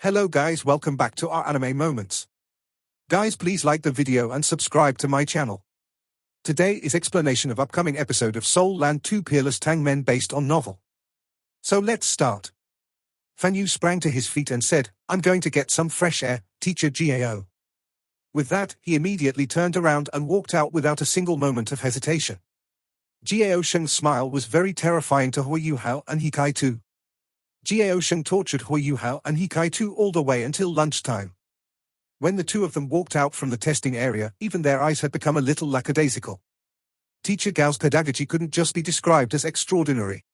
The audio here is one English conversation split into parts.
Hello guys, welcome back to our anime moments. Guys, please like the video and subscribe to my channel. Today is explanation of upcoming episode of Soul Land 2 Peerless Tang Men based on novel. So let's start. Fan Yu sprang to his feet and said, "I'm going to get some fresh air, teacher Gao." With that, he immediately turned around and walked out without a single moment of hesitation. Gao Sheng's smile was very terrifying to Hui Yuhao and Hikai too. Gao Sheng tortured Hui Yuhao and Hikai too all the way until lunchtime. When the two of them walked out from the testing area, even their eyes had become a little lackadaisical. Teacher Gao's pedagogy couldn't just be described as extraordinary.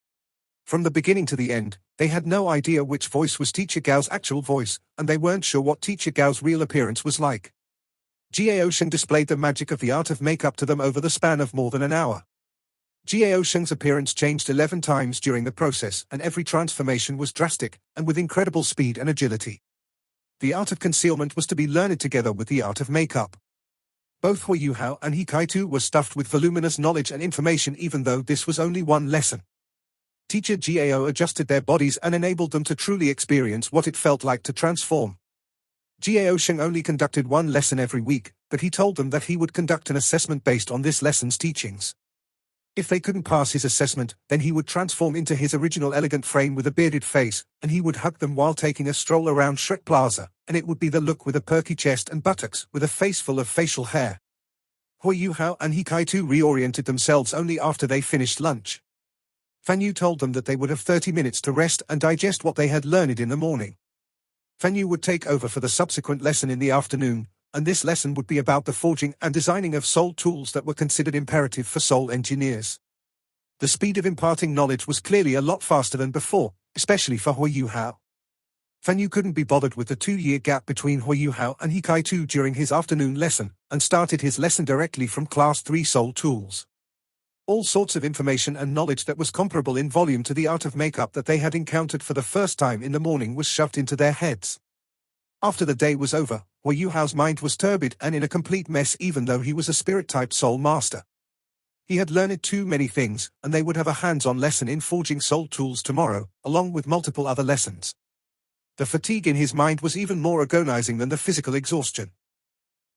From the beginning to the end, they had no idea which voice was Teacher Gao's actual voice, and they weren't sure what Teacher Gao's real appearance was like. Gao Sheng displayed the magic of the art of makeup to them over the span of more than an hour. Gao Sheng's appearance changed 11 times during the process, and every transformation was drastic, and with incredible speed and agility. The art of concealment was to be learned together with the art of makeup. Both Hui Yuhao and Hikai too were stuffed with voluminous knowledge and information, even though this was only one lesson. Teacher Gao adjusted their bodies and enabled them to truly experience what it felt like to transform. Gao Sheng only conducted one lesson every week, but he told them that he would conduct an assessment based on this lesson's teachings. If they couldn't pass his assessment, then he would transform into his original elegant frame with a bearded face, and he would hug them while taking a stroll around Shrek Plaza, and it would be the look with a perky chest and buttocks with a face full of facial hair. Hui Yuhao and Hikai too reoriented themselves only after they finished lunch. Fan Yu told them that they would have 30 minutes to rest and digest what they had learned in the morning. Fan Yu would take over for the subsequent lesson in the afternoon, and this lesson would be about the forging and designing of soul tools that were considered imperative for soul engineers. The speed of imparting knowledge was clearly a lot faster than before, especially for Hui Yuhao. Fan Yu couldn't be bothered with the 2-year gap between Hui Yuhao and Hikai too during his afternoon lesson, and started his lesson directly from Class 3 Soul Tools. All sorts of information and knowledge that was comparable in volume to the art of makeup that they had encountered for the first time in the morning was shoved into their heads. After the day was over, Hui Yuhao's mind was turbid and in a complete mess, even though he was a spirit-type soul master. He had learned too many things, and they would have a hands-on lesson in forging soul tools tomorrow, along with multiple other lessons. The fatigue in his mind was even more agonizing than the physical exhaustion.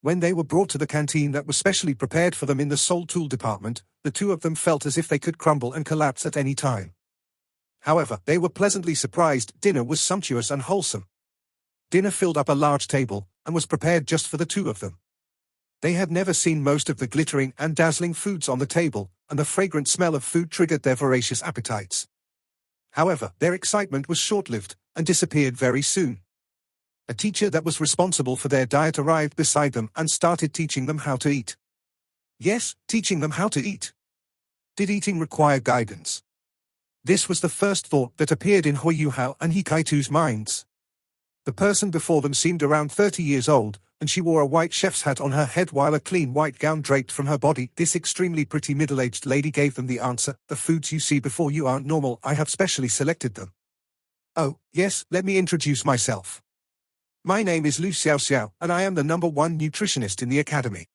When they were brought to the canteen that was specially prepared for them in the soul tool department, the two of them felt as if they could crumble and collapse at any time. However, they were pleasantly surprised. Dinner was sumptuous and wholesome. Dinner filled up a large table, and was prepared just for the two of them. They had never seen most of the glittering and dazzling foods on the table, and the fragrant smell of food triggered their voracious appetites. However, their excitement was short-lived, and disappeared very soon. A teacher that was responsible for their diet arrived beside them and started teaching them how to eat. Yes, teaching them how to eat. Did eating require guidance? This was the first thought that appeared in Hui Yuhao and Hikai too's minds. The person before them seemed around 30 years old, and she wore a white chef's hat on her head while a clean white gown draped from her body. This extremely pretty middle-aged lady gave them the answer. "The foods you see before you aren't normal. I have specially selected them." "Oh, yes, let me introduce myself. My name is Lu Xiao, and I am the #1 nutritionist in the academy.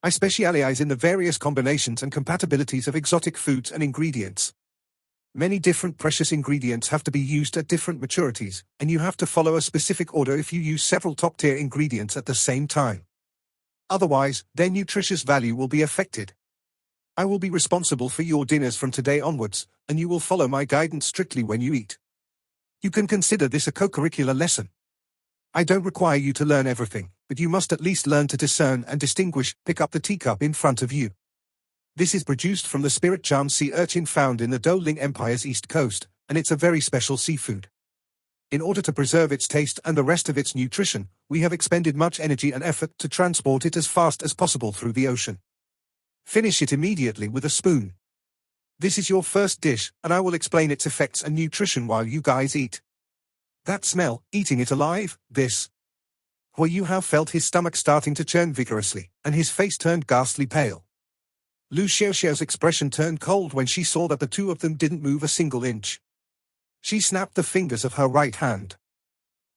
I specialize in the various combinations and compatibilities of exotic foods and ingredients. Many different precious ingredients have to be used at different maturities, and you have to follow a specific order if you use several top-tier ingredients at the same time. Otherwise, their nutritious value will be affected. I will be responsible for your dinners from today onwards, and you will follow my guidance strictly when you eat. You can consider this a co-curricular lesson. I don't require you to learn everything, but you must at least learn to discern and distinguish. Pick up the teacup in front of you. This is produced from the spirit charmed sea urchin found in the Doling Empire's east coast, and it's a very special seafood. In order to preserve its taste and the rest of its nutrition, we have expended much energy and effort to transport it as fast as possible through the ocean. Finish it immediately with a spoon. This is your first dish, and I will explain its effects and nutrition while you guys eat. That smell, eating it alive, this." Hui Yuhao felt his stomach starting to churn vigorously, and his face turned ghastly pale. Lu Xiaoxiao's expression turned cold when she saw that the two of them didn't move a single inch. She snapped the fingers of her right hand.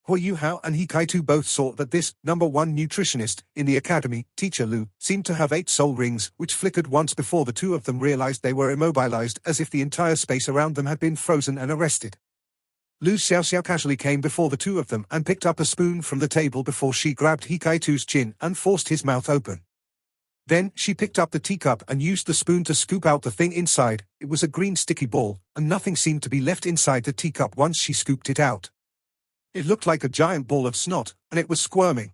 Hui Yuhao and Hikai too both saw that this #1 nutritionist in the academy, Teacher Lu, seemed to have 8 soul rings, which flickered once before the two of them realized they were immobilized, as if the entire space around them had been frozen and arrested. Lu Xiaoxiao casually came before the two of them and picked up a spoon from the table before she grabbed Hikaitu's chin and forced his mouth open. Then, she picked up the teacup and used the spoon to scoop out the thing inside. It was a green sticky ball, and nothing seemed to be left inside the teacup once she scooped it out. It looked like a giant ball of snot, and it was squirming.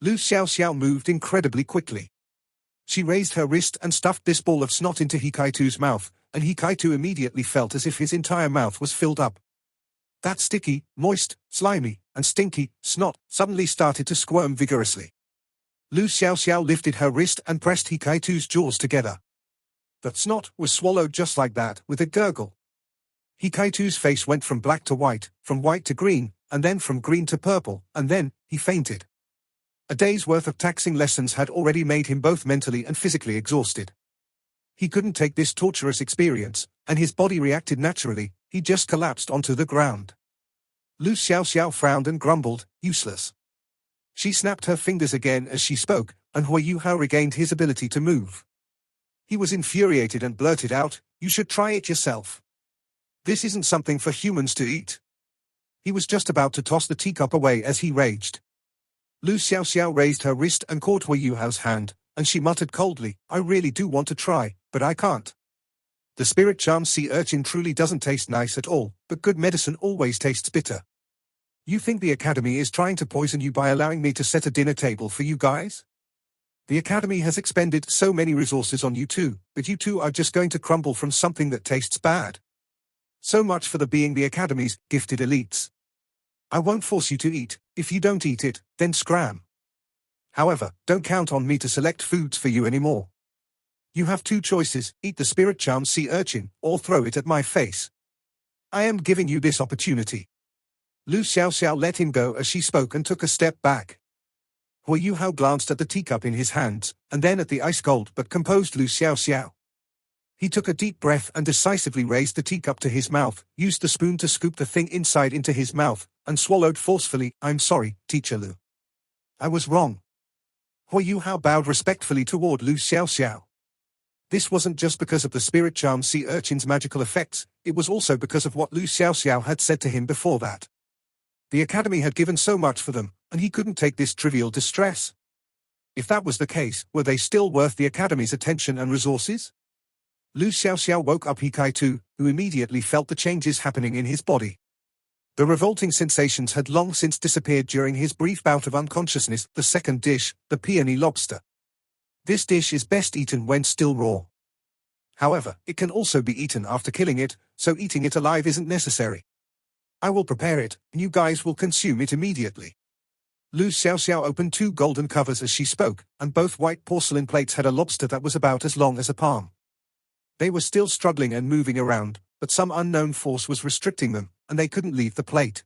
Lu Xiaoxiao moved incredibly quickly. She raised her wrist and stuffed this ball of snot into Hikaitu's mouth, and Hikaitu immediately felt as if his entire mouth was filled up. That sticky, moist, slimy, and stinky snot suddenly started to squirm vigorously. Lu Xiaoxiao lifted her wrist and pressed Hikaitu's jaws together. The snot was swallowed just like that, with a gurgle. Hikaitu's face went from black to white, from white to green, and then from green to purple, and then, he fainted. A day's worth of taxing lessons had already made him both mentally and physically exhausted. He couldn't take this torturous experience, and his body reacted naturally. He just collapsed onto the ground. Lu Xiaoxiao frowned and grumbled, useless. She snapped her fingers again as she spoke, and Hui Yuhao regained his ability to move. He was infuriated and blurted out, "You should try it yourself. This isn't something for humans to eat." He was just about to toss the teacup away as he raged. Lu Xiaoxiao raised her wrist and caught Hui Yuhao's hand, and she muttered coldly, "I really do want to try, but I can't. The spirit charm sea urchin truly doesn't taste nice at all, but good medicine always tastes bitter. You think the Academy is trying to poison you by allowing me to set a dinner table for you guys? The Academy has expended so many resources on you two, but you two are just going to crumble from something that tastes bad. So much for being the Academy's gifted elites. I won't force you to eat. If you don't eat it, then scram. However, don't count on me to select foods for you anymore. You have two choices: eat the spirit charm sea urchin, or throw it at my face. I am giving you this opportunity." Lu Xiaoxiao let him go as she spoke and took a step back. Hui Yuhao glanced at the teacup in his hands, and then at the ice-cold but composed Lu Xiaoxiao. He took a deep breath and decisively raised the teacup to his mouth, used the spoon to scoop the thing inside into his mouth, and swallowed forcefully. "I'm sorry, Teacher Lu. I was wrong." Hui Yuhao bowed respectfully toward Lu Xiaoxiao. This wasn't just because of the spirit charm sea urchin's magical effects, it was also because of what Lu Xiaoxiao had said to him before that. The Academy had given so much for them, and he couldn't take this trivial distress. If that was the case, were they still worth the Academy's attention and resources? Lu Xiaoxiao woke up Hikaitu, who immediately felt the changes happening in his body. The revolting sensations had long since disappeared during his brief bout of unconsciousness. The second dish, the peony lobster. This dish is best eaten when still raw. However, it can also be eaten after killing it, so eating it alive isn't necessary. I will prepare it, and you guys will consume it immediately. Lu Xiaoxiao opened two golden covers as she spoke, and both white porcelain plates had a lobster that was about as long as a palm. They were still struggling and moving around, but some unknown force was restricting them, and they couldn't leave the plate.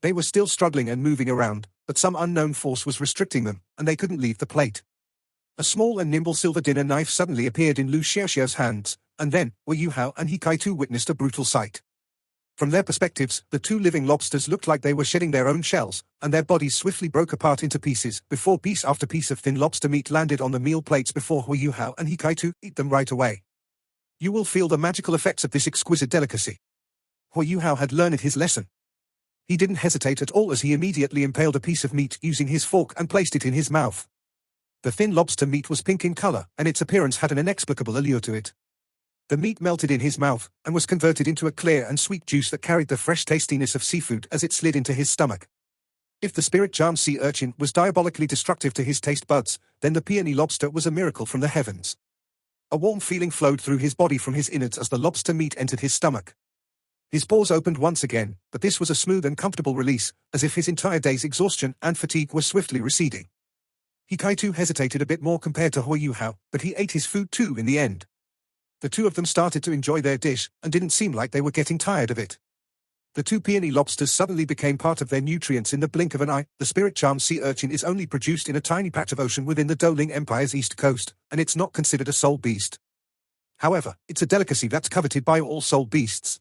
They were still struggling and moving around, but some unknown force was restricting them, and they couldn't leave the plate. A small and nimble silver dinner knife suddenly appeared in Lu Xiaoxiao's hands, and then, Hui Yuhao and Hikaitu witnessed a brutal sight. From their perspectives, the two living lobsters looked like they were shedding their own shells, and their bodies swiftly broke apart into pieces, before piece after piece of thin lobster meat landed on the meal plates before Hui Yuhao and Hikaitu eat them right away. You will feel the magical effects of this exquisite delicacy. Hui Yuhao had learned his lesson. He didn't hesitate at all as he immediately impaled a piece of meat using his fork and placed it in his mouth. The thin lobster meat was pink in color, and its appearance had an inexplicable allure to it. The meat melted in his mouth, and was converted into a clear and sweet juice that carried the fresh tastiness of seafood as it slid into his stomach. If the spirit charm sea urchin was diabolically destructive to his taste buds, then the peony lobster was a miracle from the heavens. A warm feeling flowed through his body from his innards as the lobster meat entered his stomach. His pores opened once again, but this was a smooth and comfortable release, as if his entire day's exhaustion and fatigue were swiftly receding. Hikaitu hesitated a bit more compared to Hui Yuhao, but he ate his food too in the end. The two of them started to enjoy their dish, and didn't seem like they were getting tired of it. The two peony lobsters suddenly became part of their nutrients in the blink of an eye. The spirit charm sea urchin is only produced in a tiny patch of ocean within the Doling Empire's east coast, and it's not considered a soul beast. However, it's a delicacy that's coveted by all soul beasts.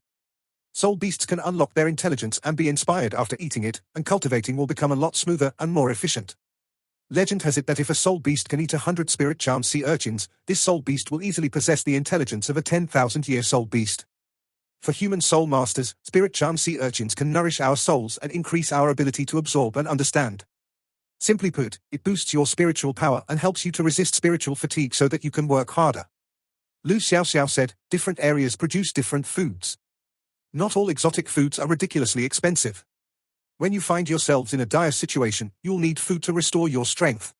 Soul beasts can unlock their intelligence and be inspired after eating it, and cultivating will become a lot smoother and more efficient. Legend has it that if a soul beast can eat 100 spirit charm sea urchins, this soul beast will easily possess the intelligence of a 10,000-year soul beast. For human soul masters, spirit charm sea urchins can nourish our souls and increase our ability to absorb and understand. Simply put, it boosts your spiritual power and helps you to resist spiritual fatigue so that you can work harder. Lu Xiaoxiao said, different areas produce different foods. Not all exotic foods are ridiculously expensive. When you find yourselves in a dire situation, you'll need food to restore your strength.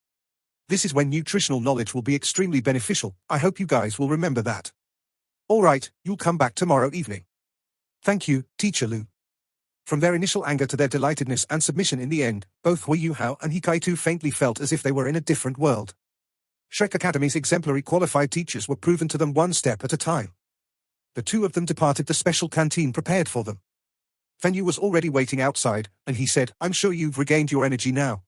This is when nutritional knowledge will be extremely beneficial. I hope you guys will remember that. Alright, you'll come back tomorrow evening. Thank you, Teacher Lu. From their initial anger to their delightedness and submission in the end, both Hui Yuhao and Hikaitu faintly felt as if they were in a different world. Shrek Academy's exemplary qualified teachers were proven to them one step at a time. The two of them departed the special canteen prepared for them. Fenyu was already waiting outside, and he said, I'm sure you've regained your energy now.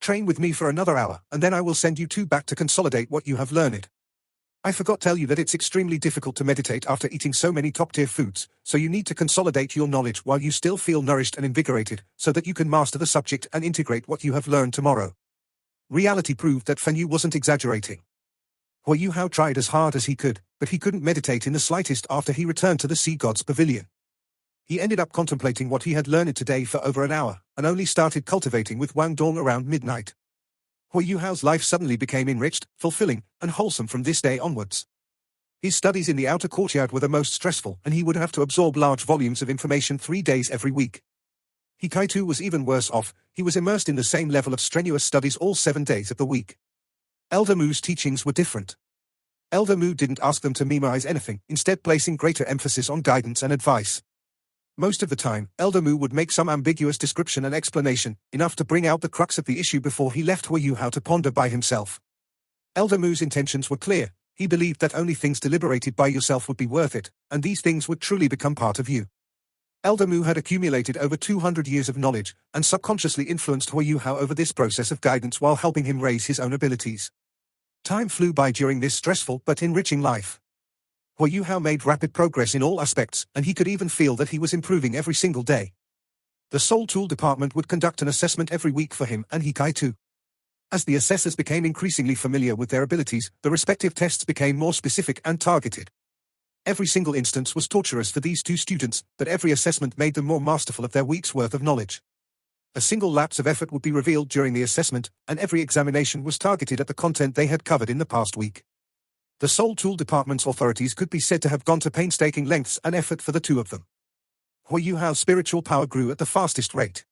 Train with me for another hour, and then I will send you two back to consolidate what you have learned. I forgot to tell you that it's extremely difficult to meditate after eating so many top-tier foods, so you need to consolidate your knowledge while you still feel nourished and invigorated, so that you can master the subject and integrate what you have learned tomorrow. Reality proved that Fenyu wasn't exaggerating. Hui Yuhao tried as hard as he could, but he couldn't meditate in the slightest after he returned to the Sea God's Pavilion. He ended up contemplating what he had learned today for over an hour, and only started cultivating with Wang Dong around midnight. Hui Yuhao's life suddenly became enriched, fulfilling, and wholesome from this day onwards. His studies in the outer courtyard were the most stressful, and he would have to absorb large volumes of information 3 days every week. Hikaitu was even worse off. He was immersed in the same level of strenuous studies all 7 days of the week. Elder Mu's teachings were different. Elder Mu didn't ask them to memorize anything, instead placing greater emphasis on guidance and advice. Most of the time, Elder Mu would make some ambiguous description and explanation, enough to bring out the crux of the issue before he left Hui Yuhao to ponder by himself. Elder Mu's intentions were clear. He believed that only things deliberated by yourself would be worth it, and these things would truly become part of you. Elder Mu had accumulated over 200 years of knowledge, and subconsciously influenced Hui Yuhao over this process of guidance while helping him raise his own abilities. Time flew by during this stressful but enriching life. Hui Yuhao made rapid progress in all aspects, and he could even feel that he was improving every single day. The Soul Tool Department would conduct an assessment every week for him and Hikaitu. As the assessors became increasingly familiar with their abilities, the respective tests became more specific and targeted. Every single instance was torturous for these two students, but every assessment made them more masterful of their week's worth of knowledge. A single lapse of effort would be revealed during the assessment, and every examination was targeted at the content they had covered in the past week. The Soul Tool Department's authorities could be said to have gone to painstaking lengths and effort for the two of them. Hui Yuhao's spiritual power grew at the fastest rate.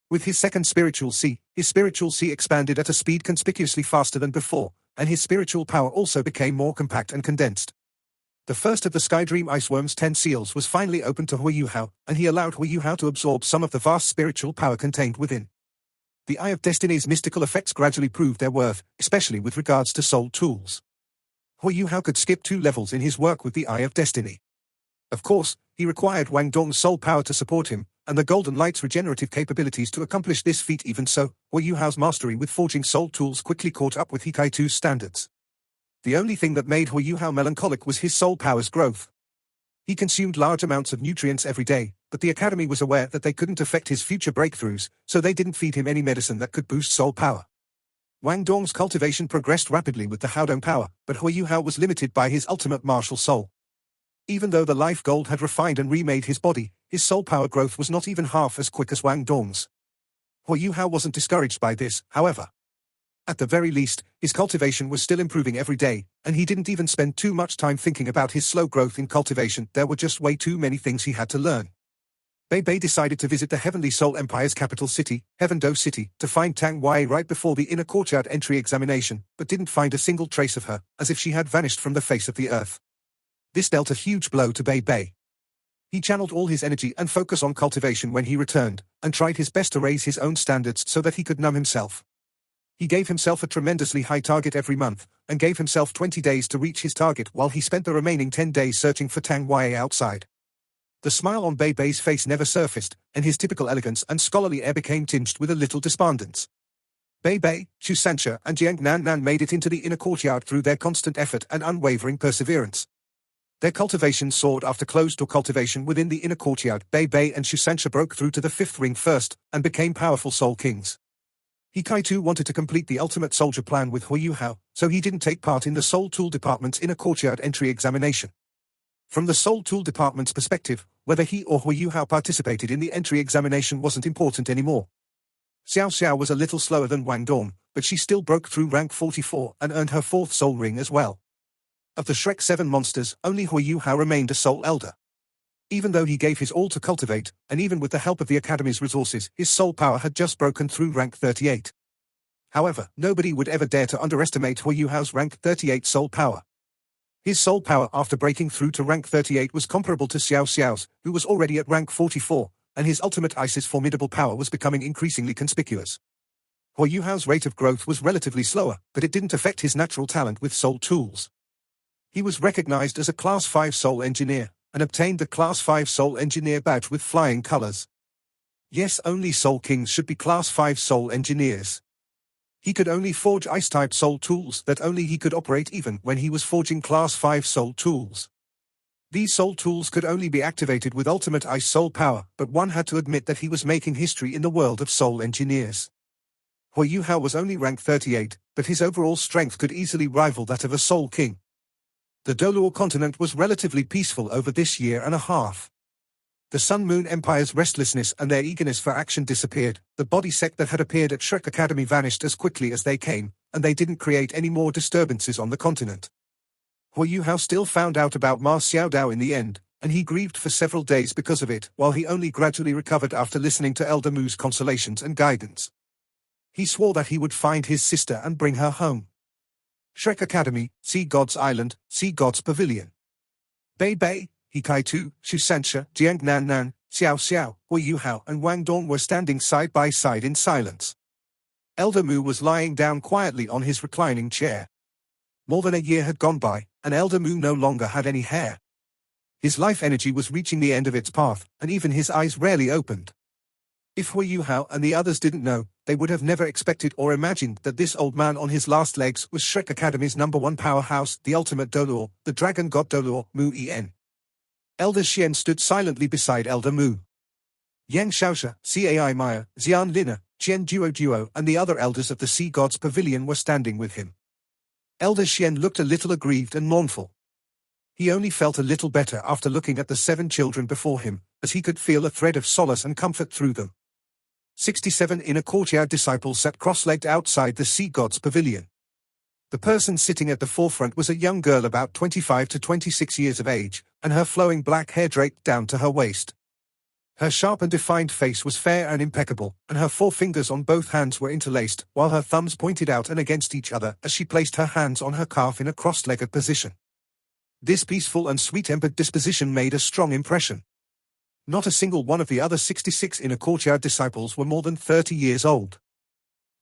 With his second spiritual sea, his spiritual sea expanded at a speed conspicuously faster than before, and his spiritual power also became more compact and condensed. The first of the Sky Dream Iceworm's 10 seals was finally opened to Hui Yuhao, and he allowed Hui Yuhao to absorb some of the vast spiritual power contained within. The Eye of Destiny's mystical effects gradually proved their worth, especially with regards to soul tools. Hui Yuhao could skip 2 levels in his work with the Eye of Destiny. Of course, he required Wang Dong's soul power to support him, and the Golden Light's regenerative capabilities to accomplish this feat. Even so, Hui Yuhao's mastery with forging soul tools quickly caught up with Hikaitu's standards. The only thing that made Hui Yuhao melancholic was his soul power's growth. He consumed large amounts of nutrients every day, but the Academy was aware that they couldn't affect his future breakthroughs, so they didn't feed him any medicine that could boost soul power. Wang Dong's cultivation progressed rapidly with the Haodong power, but Hui Yuhao was limited by his ultimate martial soul. Even though the life gold had refined and remade his body, his soul power growth was not even half as quick as Wang Dong's. Hui Yuhao wasn't discouraged by this, however. At the very least, his cultivation was still improving every day, and he didn't even spend too much time thinking about his slow growth in cultivation. There were just way too many things he had to learn. Bei Bei decided to visit the Heavenly Soul Empire's capital city, Heaven-Do City, to find Tang Wei right before the inner courtyard entry examination, but didn't find a single trace of her, as if she had vanished from the face of the earth. This dealt a huge blow to Bei Bei. He channeled all his energy and focus on cultivation when he returned, and tried his best to raise his own standards so that he could numb himself. He gave himself a tremendously high target every month, and gave himself 20 days to reach his target while he spent the remaining 10 days searching for Tang Wei outside. The smile on Bei Bei's face never surfaced, and his typical elegance and scholarly air became tinged with a little despondence. Bei Bei, Xu Sancha, and Jiang Nan made it into the inner courtyard through their constant effort and unwavering perseverance. Their cultivation soared after closed-door cultivation within the inner courtyard. Bei Bei and Xu Sancha broke through to the 5th ring first, and became powerful soul kings. Hikaitu wanted to complete the ultimate soldier plan with Hui Yuhao, so he didn't take part in the Soul Tool Department's inner courtyard entry examination. From the Soul Tool Department's perspective, whether he or Hu Yuhao participated in the entry examination wasn't important anymore. Xiao Xiao was a little slower than Wang Dong, but she still broke through rank 44 and earned her 4th soul ring as well. Of the Shrek 7 monsters, only Hu Yuhao remained a soul elder. Even though he gave his all to cultivate, and even with the help of the Academy's resources, his soul power had just broken through rank 38. However, nobody would ever dare to underestimate Hu Yuhao's rank 38 soul power. His soul power after breaking through to rank 38 was comparable to Xiao Xiao's, who was already at rank 44, and his ultimate ice's formidable power was becoming increasingly conspicuous. Hu Yuhao's rate of growth was relatively slower, but it didn't affect his natural talent with soul tools. He was recognized as a Class 5 soul engineer, and obtained the Class 5 soul engineer badge with flying colors. Yes, only soul kings should be Class 5 soul engineers. He could only forge ice-type soul tools that only he could operate even when he was forging Class 5 soul tools. These soul tools could only be activated with ultimate ice soul power, but one had to admit that he was making history in the world of soul engineers. Hu Yuhao was only rank 38, but his overall strength could easily rival that of a soul king. The Doluo continent was relatively peaceful over this year and a half. The Sun Moon Empire's restlessness and their eagerness for action disappeared, the body sect that had appeared at Shrek Academy vanished as quickly as they came, and they didn't create any more disturbances on the continent. Hu Yuhao still found out about Ma Xiaodao in the end, and he grieved for several days because of it, while he only gradually recovered after listening to Elder Mu's consolations and guidance. He swore that he would find his sister and bring her home. Shrek Academy, Sea God's Island, Sea God's Pavilion. Bei Bei, Hikai Tu, Shusansha, Jiang Nan Nan, Xiao Xiao, Hu Yuhao and Wang Dong were standing side by side in silence. Elder Mu was lying down quietly on his reclining chair. More than a year had gone by, and Elder Mu no longer had any hair. His life energy was reaching the end of its path, and even his eyes rarely opened. If Hu Yuhao and the others didn't know, they would have never expected or imagined that this old man on his last legs was Shrek Academy's #1 powerhouse, the ultimate Doluo, the dragon god Doluo, Mu En. Elder Xian stood silently beside Elder Mu. Yang Shaoxia, Cai Maya, Xian Lina, Qian Duo and the other elders of the Sea God's Pavilion were standing with him. Elder Xian looked a little aggrieved and mournful. He only felt a little better after looking at the 7 children before him, as he could feel a thread of solace and comfort through them. 67 inner courtyard disciples sat cross-legged outside the Sea God's Pavilion. The person sitting at the forefront was a young girl about 25 to 26 years of age, and her flowing black hair draped down to her waist. Her sharp and defined face was fair and impeccable, and her 4 fingers on both hands were interlaced, while her thumbs pointed out and against each other as she placed her hands on her calf in a cross-legged position. This peaceful and sweet-tempered disposition made a strong impression. Not a single one of the other 66 inner courtyard disciples were more than 30 years old.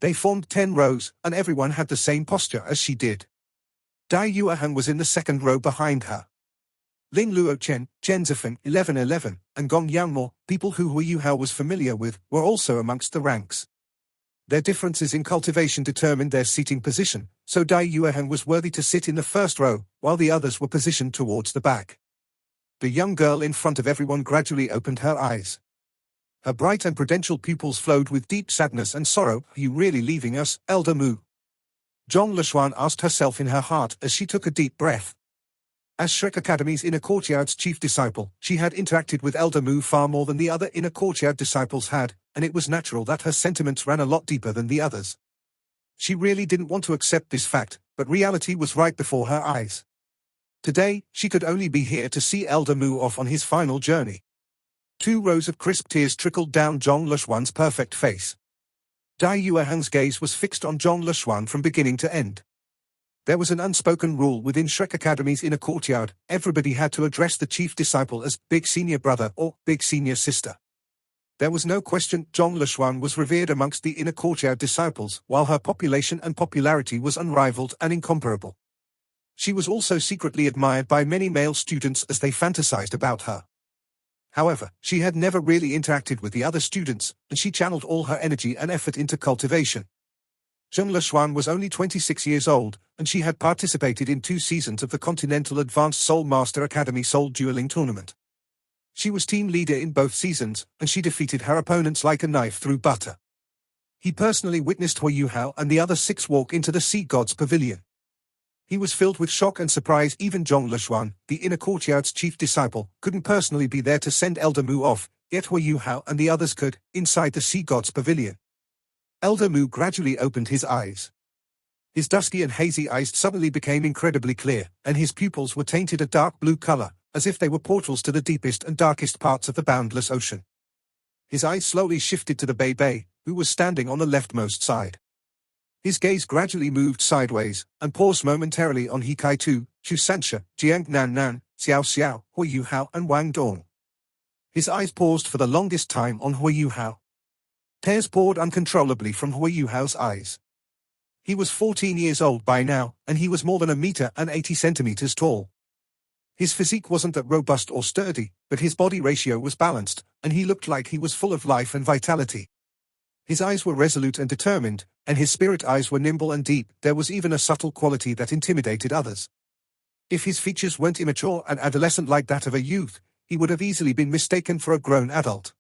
They formed 10 rows, and everyone had the same posture as she did. Dai Yueheng was in the 2nd row behind her. Ling Luo Chen, Chen Zifeng, 1111, and Gong Yangmo, people who Hu Yuhao was familiar with, were also amongst the ranks. Their differences in cultivation determined their seating position, so Dai Yueheng was worthy to sit in the 1st row, while the others were positioned towards the back. The young girl in front of everyone gradually opened her eyes. Her bright and prudential pupils flowed with deep sadness and sorrow. "Are you really leaving us, Elder Mu?" Zhong Leshuan asked herself in her heart as she took a deep breath. As Shrek Academy's inner courtyard's chief disciple, she had interacted with Elder Mu far more than the other inner courtyard disciples had, and it was natural that her sentiments ran a lot deeper than the others. She really didn't want to accept this fact, but reality was right before her eyes. Today, she could only be here to see Elder Mu off on his final journey. 2 rows of crisp tears trickled down Zhong Leshuan's perfect face. Dai Yueheng's gaze was fixed on Zhong Leshuan from beginning to end. There was an unspoken rule within Shrek Academy's inner courtyard: everybody had to address the chief disciple as Big Senior Brother or Big Senior Sister. There was no question Zhong Leshuan was revered amongst the inner courtyard disciples, while her population and popularity was unrivaled and incomparable. She was also secretly admired by many male students as they fantasized about her. However, she had never really interacted with the other students, and she channeled all her energy and effort into cultivation. Zhong Leshuan was only 26 years old, and she had participated in 2 seasons of the Continental Advanced Soul Master Academy Soul Dueling Tournament. She was team leader in both seasons, and she defeated her opponents like a knife through butter. He personally witnessed Hu Yuhao and the other 6 walk into the Sea God's Pavilion. He was filled with shock and surprise. Even Zhong Leshuan, the inner courtyard's chief disciple, couldn't personally be there to send Elder Mu off, yet Hu Yuhao and the others could, inside the sea god's pavilion. Elder Mu gradually opened his eyes. His dusky and hazy eyes suddenly became incredibly clear, and his pupils were tainted a dark blue color, as if they were portals to the deepest and darkest parts of the boundless ocean. His eyes slowly shifted to the Bei, who was standing on the leftmost side. His gaze gradually moved sideways, and paused momentarily on He Kai-tu, Shu Sansha, Jiang Nan, Xiao Xiao, Hu Yuhao and Wang Dong. His eyes paused for the longest time on Hu Yuhao. Tears poured uncontrollably from Hu Yuhao's eyes. He was 14 years old by now, and he was more than 1 meter and 80 centimeters tall. His physique wasn't that robust or sturdy, but his body ratio was balanced, and he looked like he was full of life and vitality. His eyes were resolute and determined, and his spirit eyes were nimble and deep. There was even a subtle quality that intimidated others. If his features weren't immature and adolescent like that of a youth, he would have easily been mistaken for a grown adult.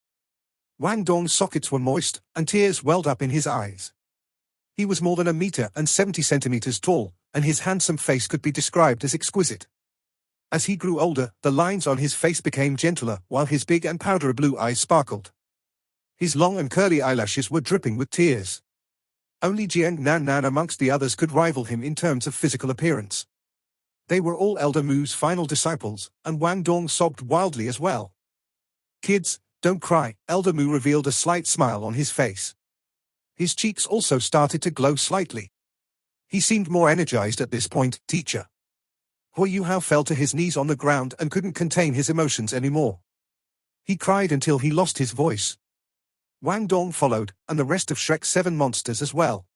Wang Dong's sockets were moist, and tears welled up in his eyes. He was more than 1 meter and 70 centimeters tall, and his handsome face could be described as exquisite. As he grew older, the lines on his face became gentler, while his big and powdery blue eyes sparkled. His long and curly eyelashes were dripping with tears. Only Jiang Nan amongst the others could rival him in terms of physical appearance. They were all Elder Mu's final disciples, and Wang Dong sobbed wildly as well. "Kids, don't cry," Elder Mu revealed a slight smile on his face. His cheeks also started to glow slightly. He seemed more energized at this point. "Teacher." Hu Yuhao fell to his knees on the ground and couldn't contain his emotions anymore. He cried until he lost his voice. Wang Dong followed, and the rest of Shrek's 7 monsters as well.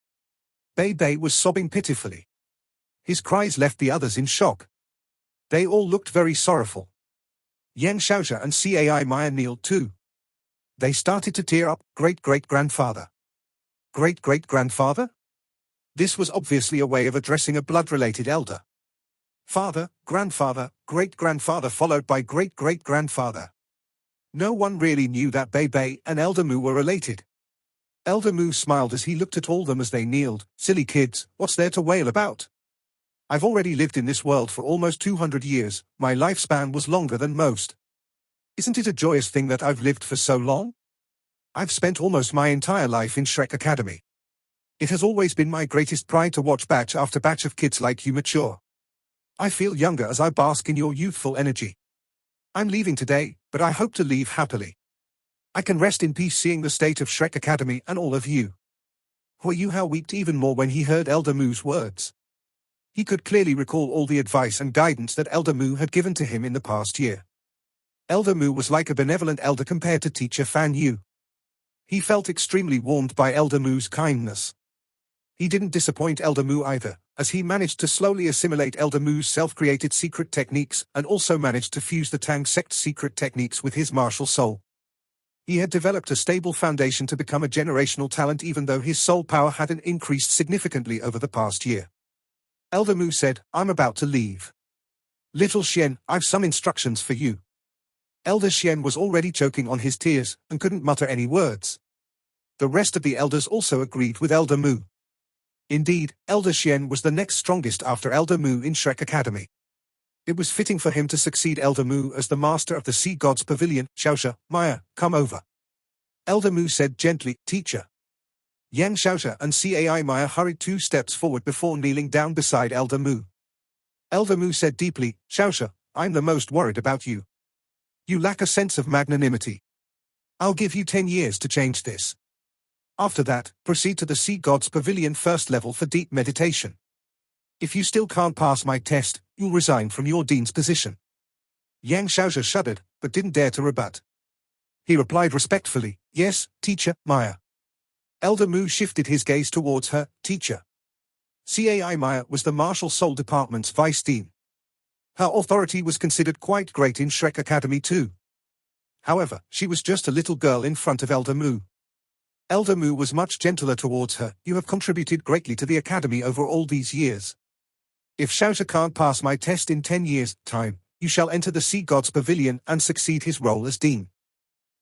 Bei was sobbing pitifully. His cries left the others in shock. They all looked very sorrowful. Yang Xiaoxia and Cai Maya kneeled too. They started to tear up. Great-great-grandfather. Great-great-grandfather? This was obviously a way of addressing a blood-related elder. Father, grandfather, great-grandfather followed by great-great-grandfather. No one really knew that Bei and Elder Mu were related. Elder Mu smiled as he looked at all them as they kneeled. "Silly kids, what's there to wail about? I've already lived in this world for almost 200 years, my lifespan was longer than most. Isn't it a joyous thing that I've lived for so long? I've spent almost my entire life in Shrek Academy. It has always been my greatest pride to watch batch after batch of kids like you mature. I feel younger as I bask in your youthful energy. I'm leaving today, but I hope to leave happily. I can rest in peace seeing the state of Shrek Academy and all of you." Hu Yuhao wept even more when he heard Elder Mu's words. He could clearly recall all the advice and guidance that Elder Mu had given to him in the past year. Elder Mu was like a benevolent elder compared to teacher Fan Yu. He felt extremely warmed by Elder Mu's kindness. He didn't disappoint Elder Mu either, as he managed to slowly assimilate Elder Mu's self-created secret techniques and also managed to fuse the Tang sect's secret techniques with his martial soul. He had developed a stable foundation to become a generational talent even though his soul power hadn't increased significantly over the past year. Elder Mu said, "I'm about to leave. Little Xian, I've some instructions for you." Elder Xian was already choking on his tears and couldn't mutter any words. The rest of the elders also agreed with Elder Mu. Indeed, Elder Xian was the next strongest after Elder Mu in Shrek Academy. It was fitting for him to succeed Elder Mu as the master of the Sea God's Pavilion. "Xiaoxia, Maya, come over." Elder Mu said gently, "Teacher." Yang Xiaoxia and Cai Maya hurried 2 steps forward before kneeling down beside Elder Mu. Elder Mu said deeply, "Xiaoxia, I'm the most worried about you. You lack a sense of magnanimity. I'll give you 10 years to change this. After that, proceed to the Sea God's Pavilion first level for deep meditation. If you still can't pass my test, you'll resign from your dean's position." Yang Xiaoxia shuddered, but didn't dare to rebut. He replied respectfully, "Yes, teacher, Maya." Elder Mu shifted his gaze towards her. "Teacher." Cai Maya was the Martial Soul Department's vice dean. Her authority was considered quite great in Shrek Academy too. However, she was just a little girl in front of Elder Mu. Elder Mu was much gentler towards her. "You have contributed greatly to the academy over all these years. If Xiaoxia can't pass my test in 10 years' time, you shall enter the Sea God's Pavilion and succeed his role as dean.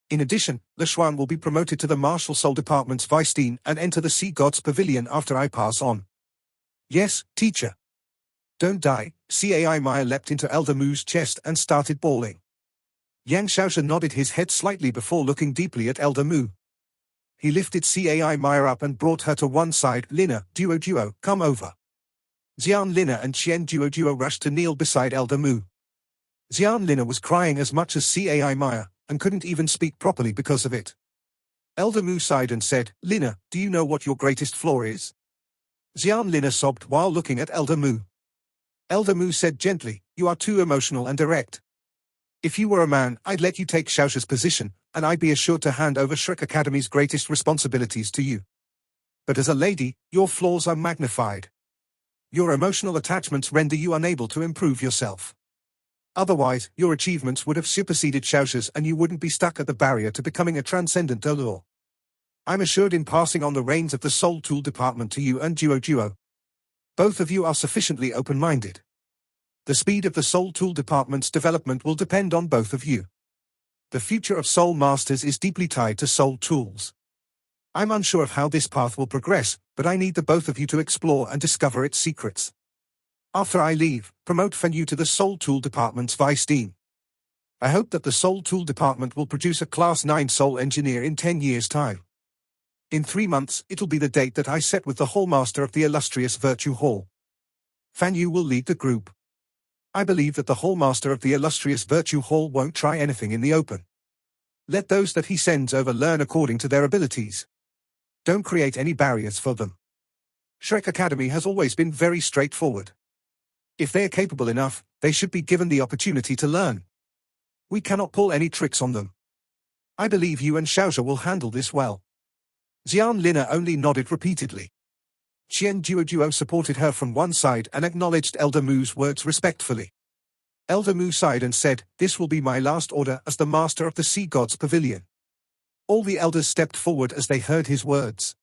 In addition, Leshuan will be promoted to the Martial Soul Department's vice dean and enter the Sea God's Pavilion after I pass on." "Yes, teacher." Don't die. Cai Maya leapt into Elder Mu's chest and started bawling. Yang Shaoxia nodded his head slightly before looking deeply at Elder Mu. He lifted Cai Maya up and brought her to one side. Lina, Duo, come over. Xian Lina and Qian Duo rushed to kneel beside Elder Mu. Xian Lina was crying as much as Cai Maya, and couldn't even speak properly because of it. Elder Mu sighed and said, Lina, do you know what your greatest flaw is? Xian Lina sobbed while looking at Elder Mu. Elder Mu said gently, you are too emotional and direct. If you were a man, I'd let you take Xiaoxia's position, and I'd be assured to hand over Shrek Academy's greatest responsibilities to you. But as a lady, your flaws are magnified. Your emotional attachments render you unable to improve yourself. Otherwise, your achievements would have superseded Xiaoxia's and you wouldn't be stuck at the barrier to becoming a transcendent allure. I'm assured in passing on the reins of the Soul Tool Department to you and Duo. Both of you are sufficiently open-minded. The speed of the Soul Tool Department's development will depend on both of you. The future of Soul Masters is deeply tied to Soul Tools. I'm unsure of how this path will progress, but I need the both of you to explore and discover its secrets. After I leave, promote Fan Yu to the Soul Tool Department's Vice Dean. I hope that the Soul Tool Department will produce a Class 9 Soul Engineer in 10 years' time. In 3 months, it'll be the date that I set with the Hallmaster of the illustrious Virtue Hall. Fan Yu will lead the group. I believe that the Hallmaster of the illustrious Virtue Hall won't try anything in the open. Let those that he sends over learn according to their abilities. Don't create any barriers for them. Shrek Academy has always been very straightforward. If they are capable enough, they should be given the opportunity to learn. We cannot pull any tricks on them. I believe you and Xiaoxia will handle this well. Xian Lina only nodded repeatedly. Qian Duo supported her from one side and acknowledged Elder Mu's words respectfully. Elder Mu sighed and said, this will be my last order as the Master of the Sea Gods Pavilion. All the elders stepped forward as they heard his words.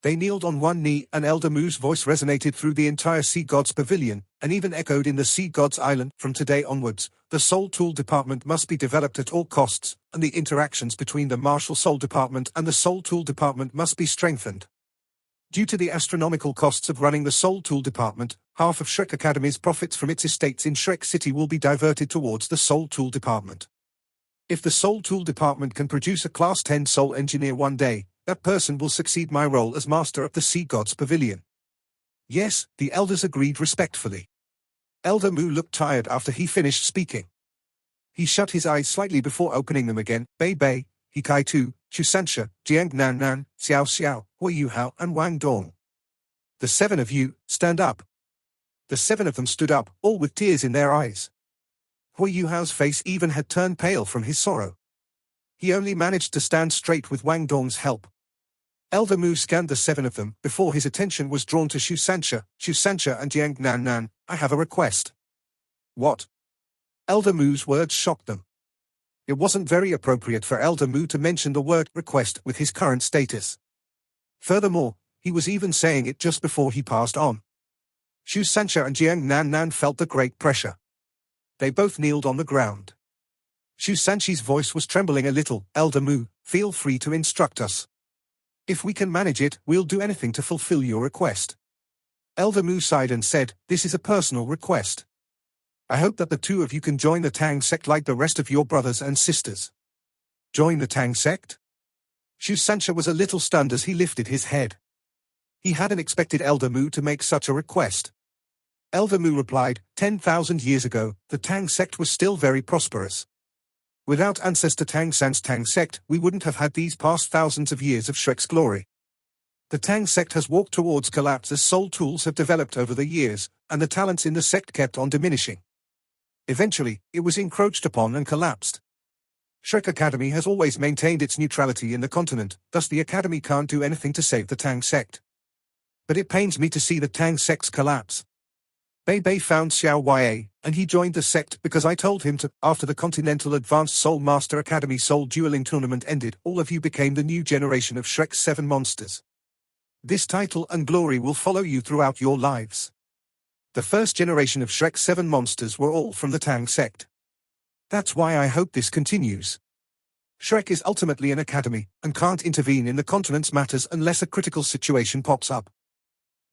They kneeled on one knee and Elder Mu's voice resonated through the entire Sea Gods Pavilion, and even echoed in the Sea Gods Island. From today onwards, the Soul Tool Department must be developed at all costs, and the interactions between the Martial Soul Department and the Soul Tool Department must be strengthened. Due to the astronomical costs of running the Soul Tool Department, half of Shrek Academy's profits from its estates in Shrek City will be diverted towards the Soul Tool Department. If the Soul Tool Department can produce a Class 10 Soul Engineer one day, that person will succeed my role as Master of the Sea Gods Pavilion. Yes, the elders agreed respectfully. Elder Mu looked tired after he finished speaking. He shut his eyes slightly before opening them again. Bei, Hikai Tu, Xusanxia, Jiang Nan, Xiao, Hui Yuhao, and Wang Dong. The 7 of you, stand up. The 7 of them stood up, all with tears in their eyes. Hui Yuhao's face even had turned pale from his sorrow. He only managed to stand straight with Wang Dong's help. Elder Mu scanned the 7 of them before his attention was drawn to Xusanxia, and Jiang Nan. I have a request. What? Elder Mu's words shocked them. It wasn't very appropriate for Elder Mu to mention the word request with his current status. Furthermore, he was even saying it just before he passed on. Xusanxia and Jiang Nan felt the great pressure. They both kneeled on the ground. Xusanxi's voice was trembling a little. Elder Mu, feel free to instruct us. If we can manage it, we'll do anything to fulfill your request. Elder Mu sighed and said, this is a personal request. I hope that the 2 of you can join the Tang sect like the rest of your brothers and sisters. Join the Tang sect? Xusanxia was a little stunned as he lifted his head. He hadn't expected Elder Mu to make such a request. Elder Mu replied, 10,000 years ago, the Tang sect was still very prosperous. Without ancestor Tang San's Tang sect, we wouldn't have had these past thousands of years of Shrek's glory. The Tang sect has walked towards collapse as soul tools have developed over the years, and the talents in the sect kept on diminishing. Eventually, it was encroached upon and collapsed. Shrek Academy has always maintained its neutrality in the continent, thus the Academy can't do anything to save the Tang sect. But it pains me to see the Tang sect's collapse. Bei found Xiao Ya, and he joined the sect because I told him to. After the Continental Advanced Soul Master Academy Soul Dueling Tournament ended, all of you became the new generation of Shrek's 7 monsters. This title and glory will follow you throughout your lives. The first generation of Shrek's 7 monsters were all from the Tang sect. That's why I hope this continues. Shrek is ultimately an academy, and can't intervene in the continent's matters unless a critical situation pops up.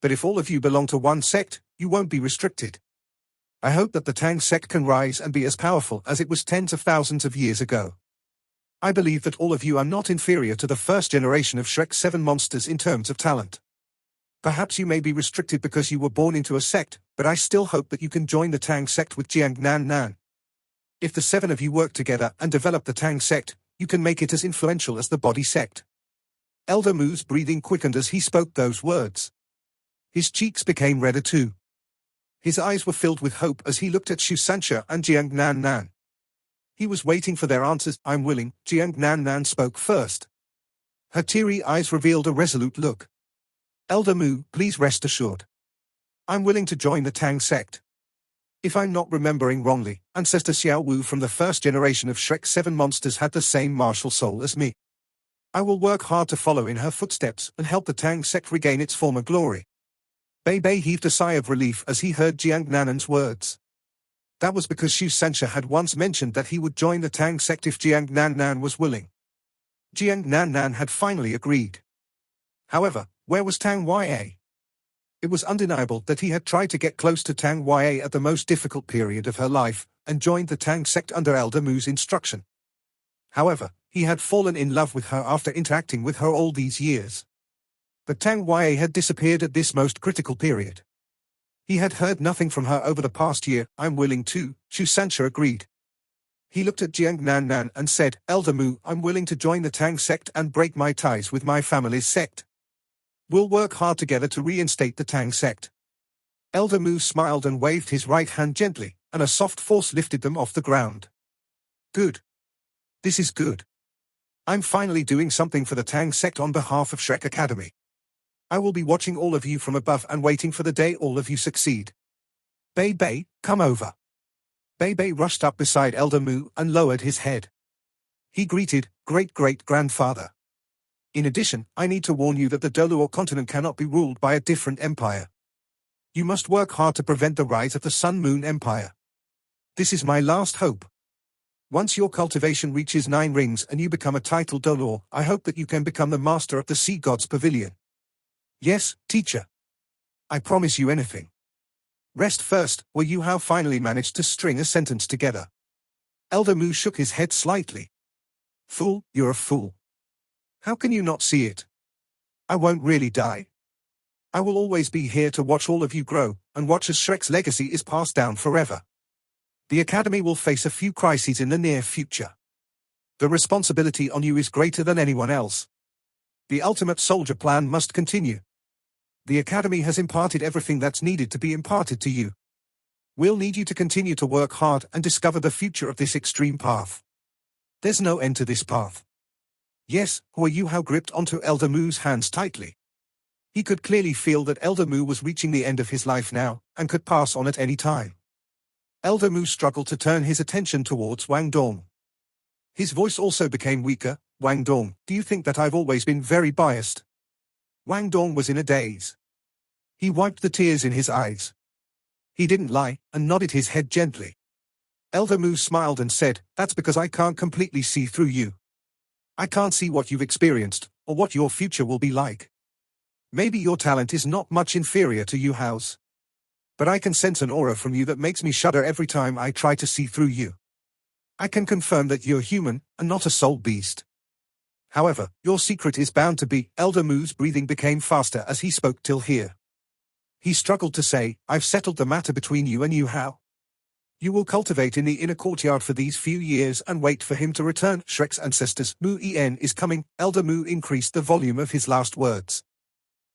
But if all of you belong to one sect, you won't be restricted. I hope that the Tang sect can rise and be as powerful as it was tens of thousands of years ago. I believe that all of you are not inferior to the first generation of Shrek 7 monsters in terms of talent. Perhaps you may be restricted because you were born into a sect, but I still hope that you can join the Tang sect with Jiang Nan Nan. If the 7 of you work together and develop the Tang sect, you can make it as influential as the Body sect. Elder Mu's breathing quickened as he spoke those words. His cheeks became redder too. His eyes were filled with hope as he looked at Shu Sancha and Jiang Nan Nan. He was waiting for their answers. I'm willing, Jiang Nan Nan spoke first. Her teary eyes revealed a resolute look. Elder Mu, please rest assured. I'm willing to join the Tang sect. If I'm not remembering wrongly, Ancestor Xiao Wu from the first generation of Shrek 7 monsters had the same martial soul as me. I will work hard to follow in her footsteps and help the Tang sect regain its former glory. Bei Bei heaved a sigh of relief as he heard Jiang Nanan's words. That was because Shu Sancha had once mentioned that he would join the Tang sect if Jiang Nan Nan was willing. Jiang Nan Nan had finally agreed. However, where was Tang Ya? It was undeniable that he had tried to get close to Tang Ya at the most difficult period of her life, and joined the Tang sect under Elder Mu's instruction. However, he had fallen in love with her after interacting with her all these years. But Tang Ya had disappeared at this most critical period. He had heard nothing from her over the past year. I'm willing to, Shu Sancha agreed. He looked at Jiang Nan Nan and said, Elder Mu, I'm willing to join the Tang sect and break my ties with my family's sect. We'll work hard together to reinstate the Tang sect. Elder Mu smiled and waved his right hand gently, and a soft force lifted them off the ground. Good. This is good. I'm finally doing something for the Tang sect on behalf of Shrek Academy. I will be watching all of you from above and waiting for the day all of you succeed. Bei Bei, come over. Bei Bei rushed up beside Elder Mu and lowered his head. He greeted, Great-great-grandfather. In addition, I need to warn you that the Doluo continent cannot be ruled by a different empire. You must work hard to prevent the rise of the Sun Moon Empire. This is my last hope. Once your cultivation reaches 9 rings and you become a titled Doluo, I hope that you can become the master of the Sea God's Pavilion. Yes, teacher. I promise you anything. Rest first, Wu Yuhao finally managed to string a sentence together. Elder Mu shook his head slightly. Fool, you're a fool. How can you not see it? I won't really die. I will always be here to watch all of you grow, and watch as Shrek's legacy is passed down forever. The Academy will face a few crises in the near future. The responsibility on you is greater than anyone else. The ultimate soldier plan must continue. The Academy has imparted everything that's needed to be imparted to you. We'll need you to continue to work hard and discover the future of this extreme path. There's no end to this path. Yes, Wu Yuhao gripped onto Elder Mu's hands tightly. He could clearly feel that Elder Mu was reaching the end of his life now, and could pass on at any time. Elder Mu struggled to turn his attention towards Wang Dong. His voice also became weaker. Wang Dong, do you think that I've always been very biased? Wang Dong was in a daze. He wiped the tears in his eyes. He didn't lie, and nodded his head gently. Elder Mu smiled and said, that's because I can't completely see through you. I can't see what you've experienced, or what your future will be like. Maybe your talent is not much inferior to Yuhao's. But I can sense an aura from you that makes me shudder every time I try to see through you. I can confirm that you're human, and not a soul beast. However, your secret is bound to be. Elder Mu's breathing became faster as he spoke till here. He struggled to say, I've settled the matter between you and Yuhao. You will cultivate in the inner courtyard for these few years and wait for him to return. Shrek's ancestors, Mu En is coming. Elder Mu increased the volume of his last words.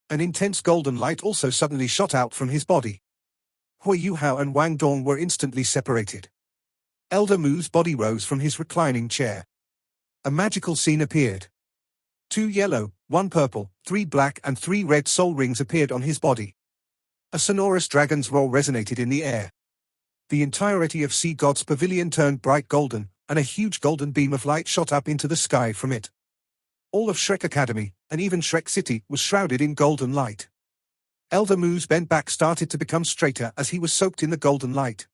An intense golden light also suddenly shot out from his body. Wu Yuhao and Wang Dong were instantly separated. Elder Mu's body rose from his reclining chair. A magical scene appeared. 2 yellow, 1 purple, 3 black and 3 red soul rings appeared on his body. A sonorous dragon's roar resonated in the air. The entirety of Sea God's Pavilion turned bright golden, and a huge golden beam of light shot up into the sky from it. All of Shrek Academy, and even Shrek City, was shrouded in golden light. Elder Mu's bent back started to become straighter as he was soaked in the golden light.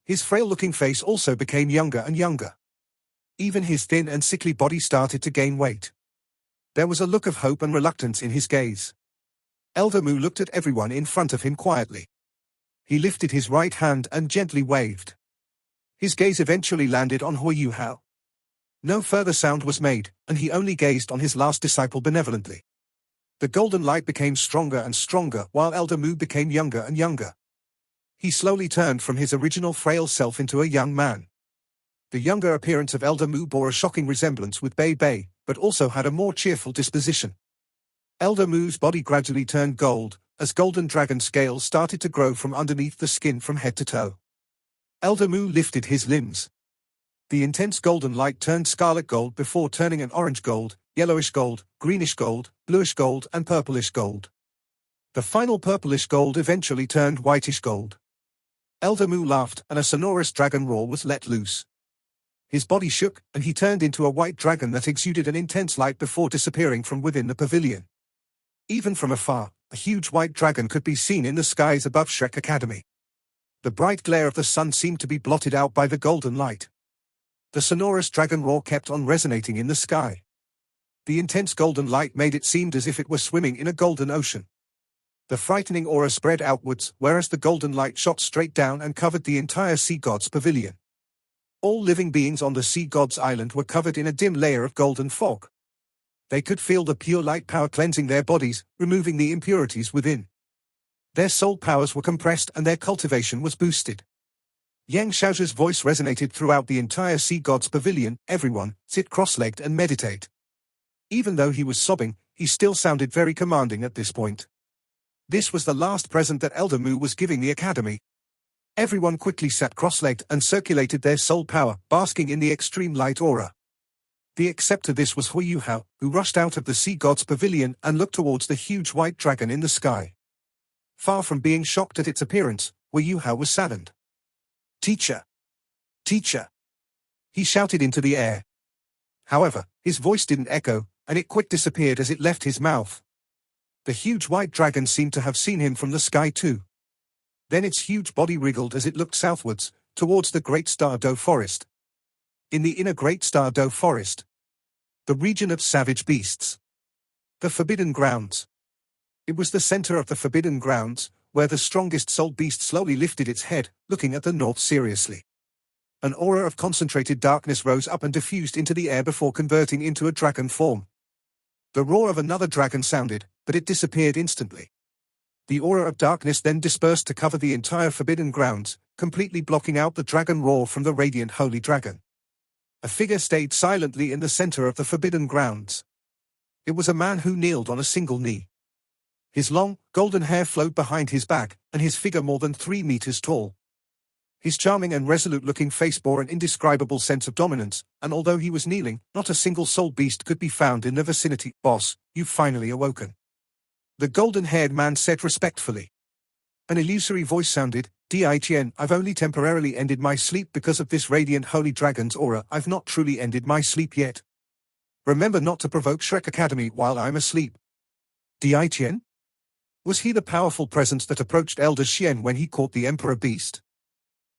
His frail-looking face also became younger and younger. Even his thin and sickly body started to gain weight. There was a look of hope and reluctance in his gaze. Elder Mu looked at everyone in front of him quietly. He lifted his right hand and gently waved. His gaze eventually landed on Hui Yu Hao. No further sound was made, and he only gazed on his last disciple benevolently. The golden light became stronger and stronger while Elder Mu became younger and younger. He slowly turned from his original frail self into a young man. The younger appearance of Elder Mu bore a shocking resemblance with Bei Bei, but also had a more cheerful disposition. Elder Mu's body gradually turned gold, as golden dragon scales started to grow from underneath the skin from head to toe. Elder Mu lifted his limbs. The intense golden light turned scarlet gold before turning an orange gold, yellowish gold, greenish gold, bluish gold and purplish gold. The final purplish gold eventually turned whitish gold. Elder Mu laughed and a sonorous dragon roar was let loose. His body shook and he turned into a white dragon that exuded an intense light before disappearing from within the pavilion. Even from afar, a huge white dragon could be seen in the skies above Shrek Academy. The bright glare of the sun seemed to be blotted out by the golden light. The sonorous dragon roar kept on resonating in the sky. The intense golden light made it seem as if it were swimming in a golden ocean. The frightening aura spread outwards, whereas the golden light shot straight down and covered the entire Sea God's pavilion. All living beings on the Sea God's island were covered in a dim layer of golden fog. They could feel the pure light power cleansing their bodies, removing the impurities within. Their soul powers were compressed and their cultivation was boosted. Yang Shaoju's voice resonated throughout the entire Sea God's pavilion. Everyone, sit cross-legged and meditate. Even though he was sobbing, he still sounded very commanding at this point. This was the last present that Elder Mu was giving the academy. Everyone quickly sat cross-legged and circulated their soul power, basking in the extreme light aura. The except to this was Hui Yu Hao, who rushed out of the Sea God's pavilion and looked towards the huge white dragon in the sky. Far from being shocked at its appearance, Hui Yu Hao was saddened. "Teacher! Teacher!" he shouted into the air. However, his voice didn't echo, and it quick disappeared as it left his mouth. The huge white dragon seemed to have seen him from the sky too. Then its huge body wriggled as it looked southwards, towards the Great Star Doe Forest. In the inner Great Star Doe Forest, the region of savage beasts, the Forbidden Grounds. It was the center of the Forbidden Grounds, where the strongest soul beast slowly lifted its head, looking at the north seriously. An aura of concentrated darkness rose up and diffused into the air before converting into a dragon form. The roar of another dragon sounded, but it disappeared instantly. The aura of darkness then dispersed to cover the entire Forbidden Grounds, completely blocking out the dragon roar from the radiant holy dragon. A figure stayed silently in the center of the Forbidden Grounds. It was a man who kneeled on a single knee. His long, golden hair flowed behind his back, and his figure more than 3 meters tall. His charming and resolute-looking face bore an indescribable sense of dominance, and although he was kneeling, not a single soul beast could be found in the vicinity. "Boss, you've finally awoken," the golden-haired man said respectfully. An illusory voice sounded, "Di Qian, I've only temporarily ended my sleep because of this radiant holy dragon's aura. I've not truly ended my sleep yet. Remember not to provoke Shrek Academy while I'm asleep." Di Qian? Was he the powerful presence that approached Elder Xian when he caught the Emperor Beast?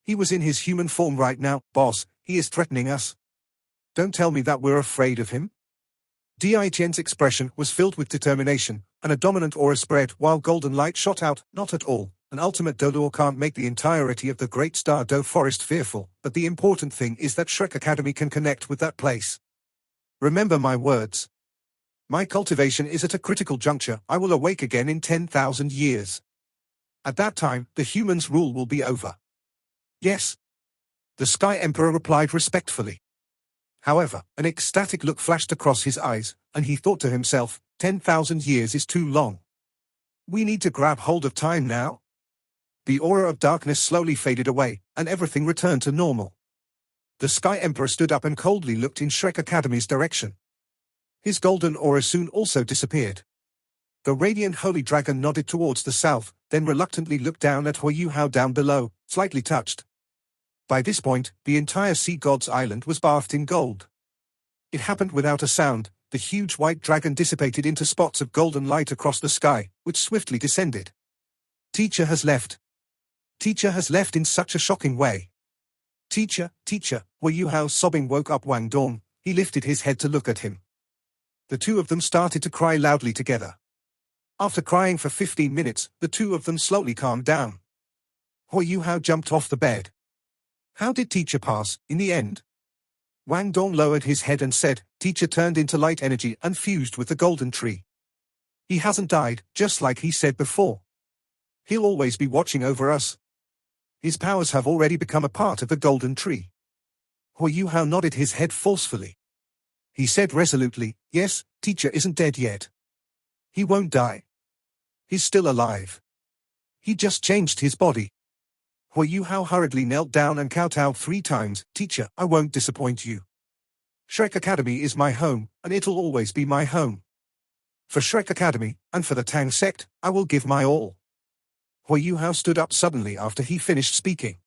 He was in his human form right now. "Boss, he is threatening us. Don't tell me that we're afraid of him." Di Qian's expression was filled with determination, and a dominant aura spread while golden light shot out. "Not at all. An ultimate Doduo can't make the entirety of the Great Star Doe Forest fearful, but the important thing is that Shrek Academy can connect with that place. Remember my words. My cultivation is at a critical juncture. I will awake again in 10,000 years. At that time, the humans' rule will be over." "Yes," the Sky Emperor replied respectfully. However, an ecstatic look flashed across his eyes, and he thought to himself, 10,000 years is too long. We need to grab hold of time now. The aura of darkness slowly faded away, and everything returned to normal. The Sky Emperor stood up and coldly looked in Shrek Academy's direction. His golden aura soon also disappeared. The radiant holy dragon nodded towards the south, then reluctantly looked down at Hui Yu Hao down below, slightly touched. By this point, the entire Sea God's island was bathed in gold. It happened without a sound. The huge white dragon dissipated into spots of golden light across the sky, which swiftly descended. "Teacher has left. Teacher has left in such a shocking way. Teacher, teacher," Hui Yu Hao's sobbing woke up Wang Dong. He lifted his head to look at him. The two of them started to cry loudly together. After crying for 15 minutes, the two of them slowly calmed down. Hui Yuhao jumped off the bed. How did teacher pass, in the end? Wang Dong lowered his head and said, teacher turned into light energy and fused with the golden tree. He hasn't died, just like he said before. He'll always be watching over us. His powers have already become a part of the golden tree. Hui Yuhao nodded his head forcefully. He said resolutely, yes, teacher isn't dead yet. He won't die. He's still alive. He just changed his body. Hui Yuhao hurriedly knelt down and kowtowed 3 times, teacher, I won't disappoint you. Shrek Academy is my home, and it'll always be my home. For Shrek Academy, and for the Tang sect, I will give my all. Hui Yuhao stood up suddenly after he finished speaking.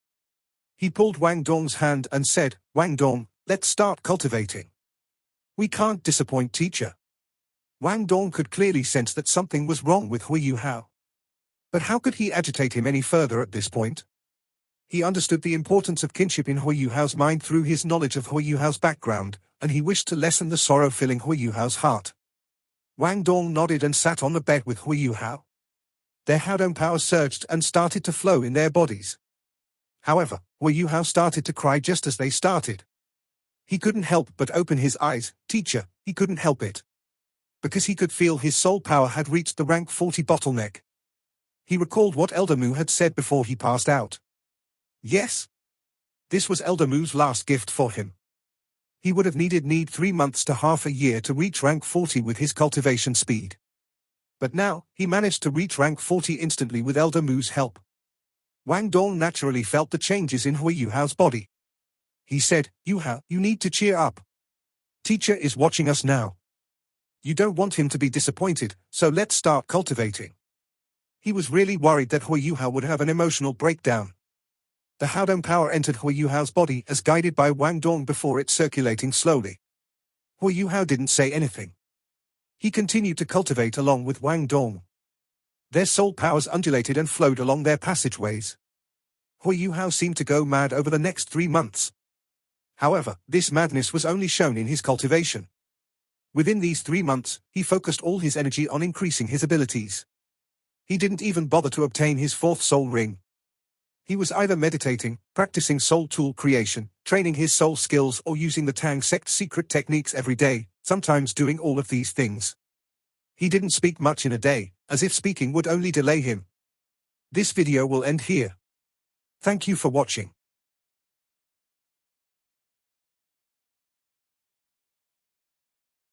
He pulled Wang Dong's hand and said, Wang Dong, let's start cultivating. We can't disappoint teacher. Wang Dong could clearly sense that something was wrong with Hui Yuhao. But how could he agitate him any further at this point? He understood the importance of kinship in Hui Yuhao's mind through his knowledge of Hui Yuhao's background, and he wished to lessen the sorrow filling Hui Yuhao's heart. Wang Dong nodded and sat on the bed with Hui Yuhao. Their Haodong power surged and started to flow in their bodies. However, Hui Yuhao started to cry just as they started. He couldn't help but open his eyes, teacher, he couldn't help it. Because he could feel his soul power had reached the rank 40 bottleneck. He recalled what Elder Mu had said before he passed out. Yes. This was Elder Mu's last gift for him. He would have needed 3 months to half a year to reach rank 40 with his cultivation speed. But now, he managed to reach rank 40 instantly with Elder Mu's help. Wang Dong naturally felt the changes in Hui Yuhao's body. He said, Yuhao, you need to cheer up. Teacher is watching us now. You don't want him to be disappointed, so let's start cultivating. He was really worried that Hui Yuhao would have an emotional breakdown. The Haodong power entered Hui Yuhao's body as guided by Wang Dong before it circulating slowly. Hui Yuhao didn't say anything. He continued to cultivate along with Wang Dong. Their soul powers undulated and flowed along their passageways. Hui Yuhao seemed to go mad over the next 3 months. However, this madness was only shown in his cultivation. Within these 3 months, he focused all his energy on increasing his abilities. He didn't even bother to obtain his 4th soul ring. He was either meditating, practicing soul tool creation, training his soul skills or using the Tang sect secret techniques every day, sometimes doing all of these things. He didn't speak much in a day, as if speaking would only delay him. This video will end here. Thank you for watching.